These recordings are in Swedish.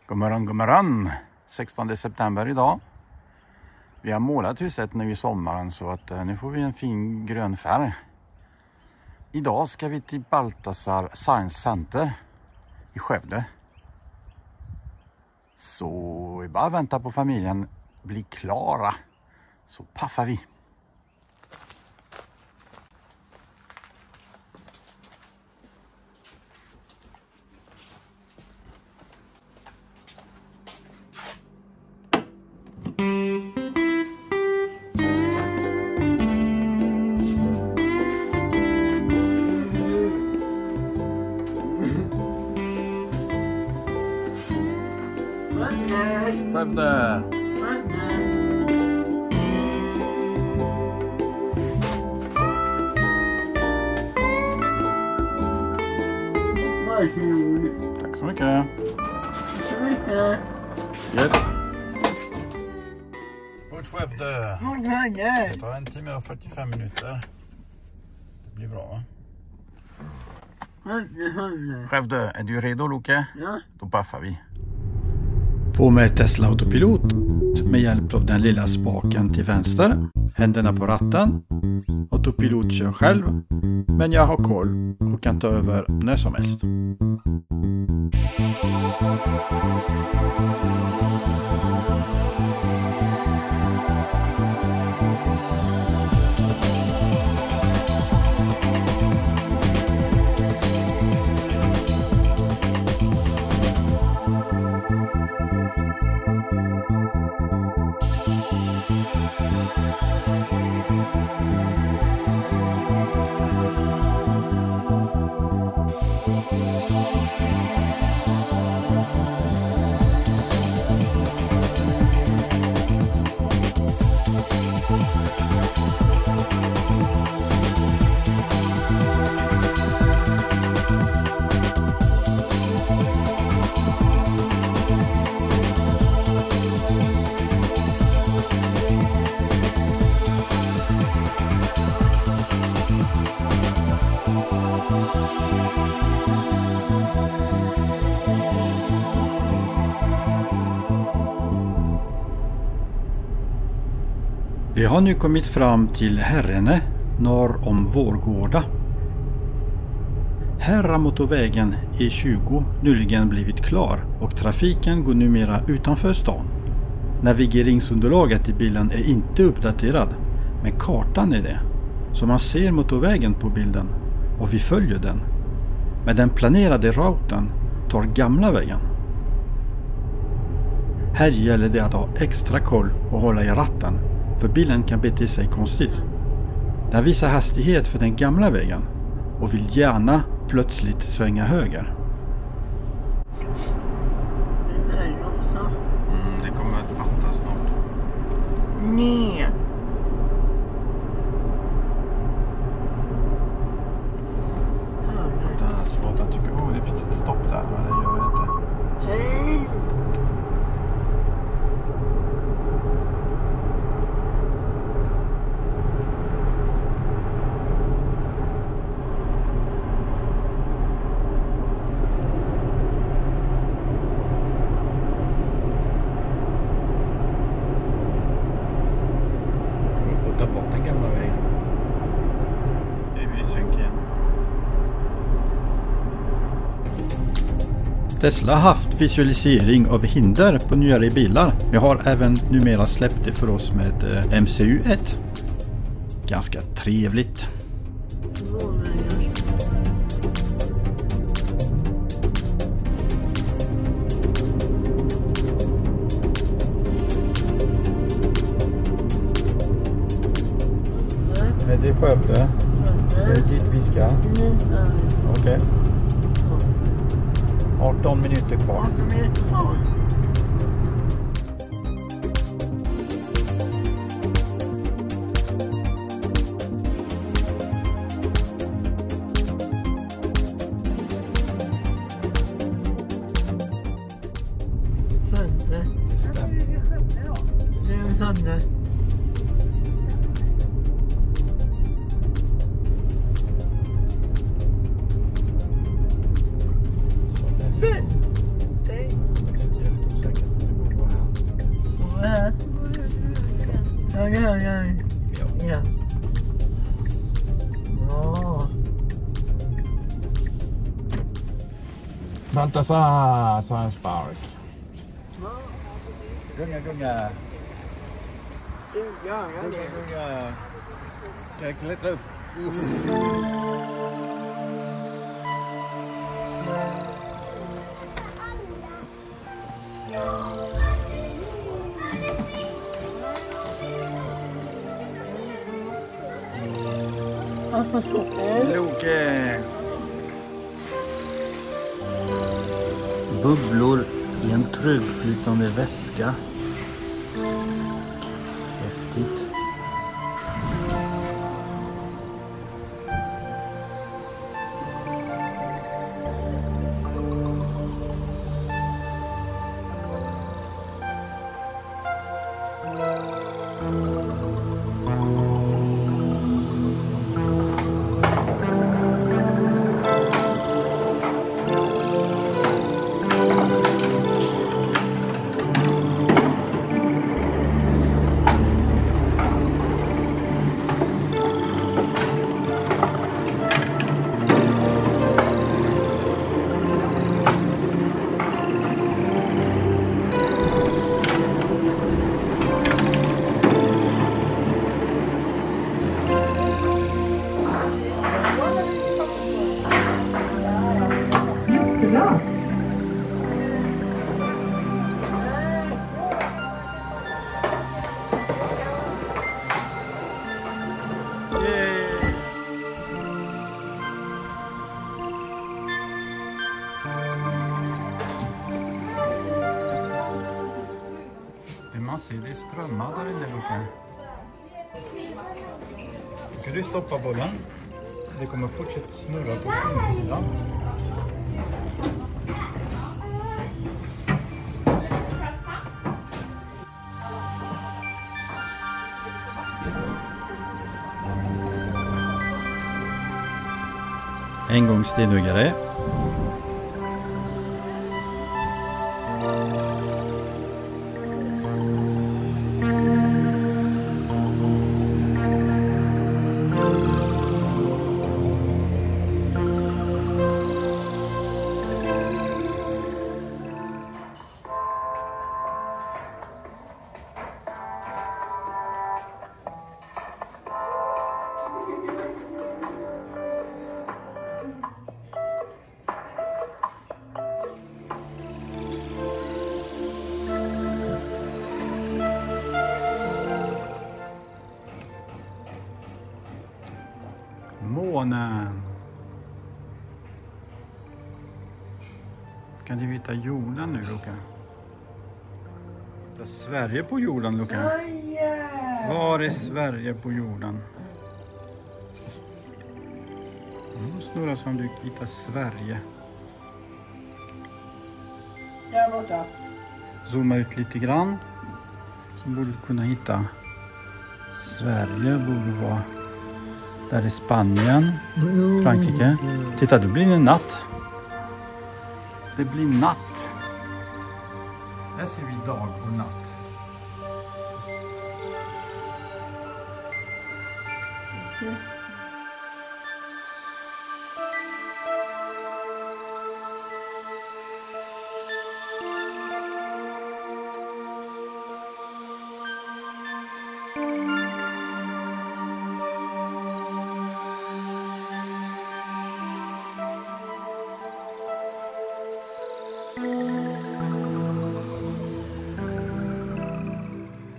God morgon. 16 september idag. Vi har målat huset nu i sommaren så att nu får vi en fin grön färg. Idag ska vi till Baltasar Science Center i Skövde. Så vi bara väntar på familjen blir klara. Så paffar vi. Skövde. Tack så mycket. Gött. God Skövde. Det tar 1 timme och 45 minuter. Det blir bra, va? Skövde, är du redo, Loke? Ja. Då paffar vi. På med Tesla Autopilot med hjälp av den lilla spaken till vänster, händerna på ratten. Autopilot kör själv, men jag har koll och kan ta över när som helst. Vi har nu kommit fram till Herrene norr om Vårgårda. Här har motorvägen E20 nyligen blivit klar och trafiken går numera utanför stan. Navigeringsunderlaget i bilen är inte uppdaterad, men kartan är det. Så man ser motorvägen på bilden och vi följer den. Men den planerade routen tar gamla vägen. Här gäller det att ha extra koll och hålla i ratten. För bilen kan bete sig konstigt. Den visar hastighet för den gamla vägen och vill gärna plötsligt svänga höger. Det kommer att fatta snart. Nej. Det är svårt att tycka, det finns ett stopp där, men det gör det inte. Hej. Tesla har haft visualisering av hinder på nyare bilar. Vi har även numera släppt det för oss med MCU1. Ganska trevligt. Är det Skövde? Är det dit vi ska? Okej. 18 minuter kvar. Baltasar Science Park. Gunga, gunga. Gunga, gunga. Ska jag klättra upp? Loke. Bubblor i en trögflytande väska. Häftigt. Man ser det strömmar där inne, Luka. Ska du stoppa bollen? Det kommer fortsätta snurra på insidan. En gång stenhuggare. Månen. Kan du vita jorden nu, Luka? Det är Sverige på jorden, Luka. Var är Sverige på jorden? Snurrar som du hittar Sverige. Där borta. Zooma ut lite grann. Så borde du kunna hitta Sverige. Borde vara där i Spanien, Frankrike. Titta, det blir en natt. Det blir natt. Här ser vi dag och natt.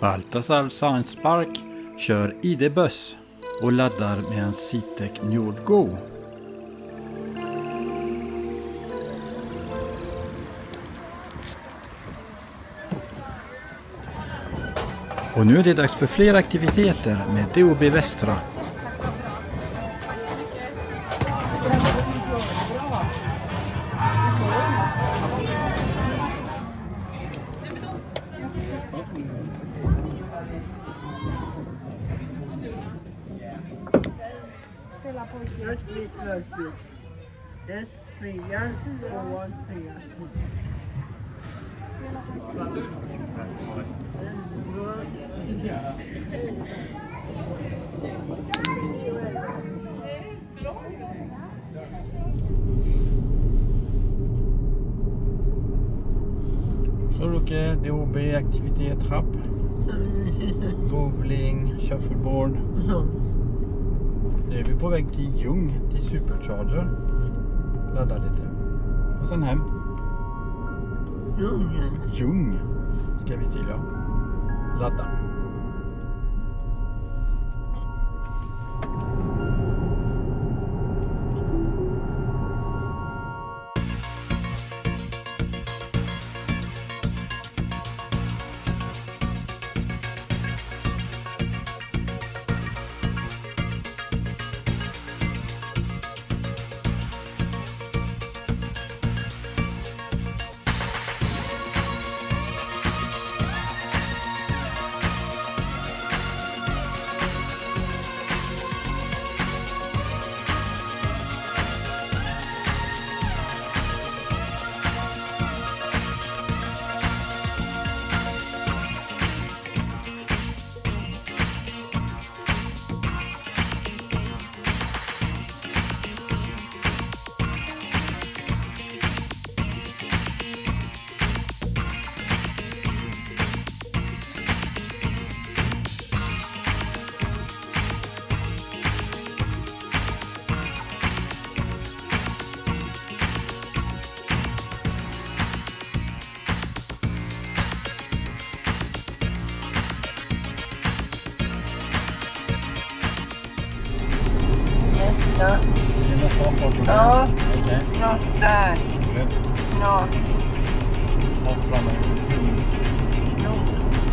Baltasar Science Park kör ID-buss och laddar med en Citec NordGo. Och nu är det dags för fler aktiviteter med DOB Västra. Ett, fria, två, fria. Så Luke, DHB-aktivitet, trapp, bowling, shuffleboard. Nu är vi på väg till Ljung, till Supercharger. Ladda lite. Och sen hem. Ljung ska vi till, ja. Ladda. Ja. Ja. Något där. Något. Och framme.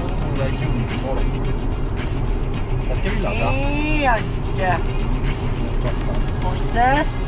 Stora Ljungtorp. Där ska vi ladda. Ja. Och så.